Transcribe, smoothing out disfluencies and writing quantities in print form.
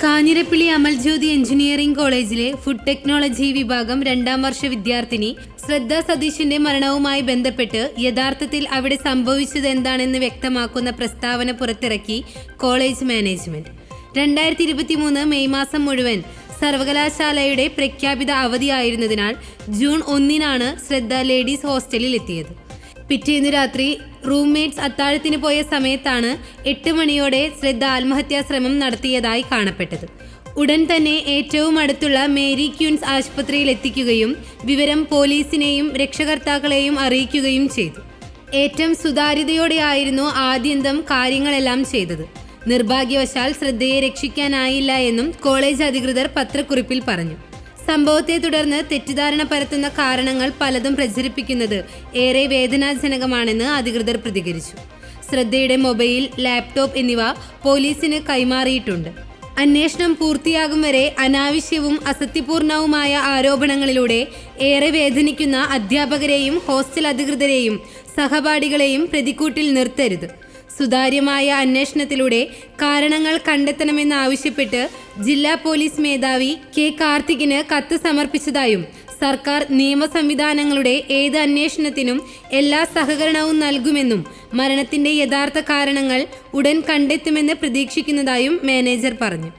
Kanjirappally Amal Jyothi engineering കോളേജിലെ food technology വിഭാഗം 2ാം വർഷ വിദ്യാർത്ഥിനി ശ്രദ്ധ സതീഷിന്റെ മരണവുമായി ബന്ധപ്പെട്ട് യഥാർത്ഥത്തിൽ അവിടെ സംഭവിച്ചത് എന്താണെന്ന് വ്യക്തമാക്കുന്ന പ്രസ്താവന പുറത്തിറക്കി കോളേജ് മാനേജ്മെന്റ്. 2023 മെയ് മാസം മുഴുവൻ സർവകലാശാലയുടെ പ്രഖ്യാപിത അവധിയായിരുന്നതിനാൽ ജൂൺ 1-നാണ് ശ്രദ്ധ ലേഡീസ് ഹോസ്റ്റലിൽ എത്തിയത്. പിറ്റേന്ന് രാത്രി റൂംമേറ്റ്സ് അത്താഴത്തിന് പോയ സമയത്താണ് 8 മണിയോടെ ശ്രദ്ധ ആത്മഹത്യാശ്രമം നടത്തിയതായി കാണപ്പെട്ടത്. ഉടൻ തന്നെ ഏറ്റവും അടുത്തുള്ള മേരി ക്യൂൻസ് ആശുപത്രിയിൽ എത്തിക്കുകയും വിവരം പോലീസിനെയും രക്ഷകർത്താക്കളെയും അറിയിക്കുകയും ചെയ്തു. ഏറ്റവും സുതാര്യതയോടെയായിരുന്നു ആദ്യന്തം കാര്യങ്ങളെല്ലാം ചെയ്തത്. നിർഭാഗ്യവശാൽ ശ്രദ്ധയെ രക്ഷിക്കാനായില്ല എന്നും കോളേജ് അധികൃതർ പത്രക്കുറിപ്പിൽ പറഞ്ഞു. സംഭവത്തെ തുടർന്ന് തെറ്റിദ്ധാരണ പരത്തുന്ന കാരണങ്ങൾ പലതും പ്രചരിപ്പിക്കുന്നത് ഏറെ വേദനാജനകമാണെന്ന് അധികൃതർ പ്രതികരിച്ചു. ശ്രദ്ധയുടെ മൊബൈൽ, ലാപ്ടോപ്പ് എന്നിവ പോലീസിന് കൈമാറിയിട്ടുണ്ട്. അന്വേഷണം പൂർത്തിയാകും വരെ അനാവശ്യവും അസത്യപൂർണവുമായ ആരോപണങ്ങളിലൂടെ ഏറെ വേദനിക്കുന്ന അധ്യാപകരെയും ഹോസ്റ്റൽ അധികൃതരെയും സഹപാഠികളെയും പ്രതിക്കൂട്ടിൽ നിർത്തരുത്. സുതാര്യമായ അന്വേഷണത്തിലൂടെ കാരണങ്ങൾ കണ്ടെത്തണമെന്നാവശ്യപ്പെട്ട് ജില്ലാ പോലീസ് മേധാവി കെ കാർത്തികിന് കത്ത് സമർപ്പിച്ചതായും സർക്കാർ നിയമ സംവിധാനങ്ങളുടെ ഏത് അന്വേഷണത്തിനും എല്ലാ സഹകരണവും നൽകുമെന്നും മരണത്തിന്റെ യഥാർത്ഥ കാരണങ്ങൾ ഉടൻ കണ്ടെത്തുമെന്ന് പ്രതീക്ഷിക്കുന്നതായും മാനേജർ പറഞ്ഞു.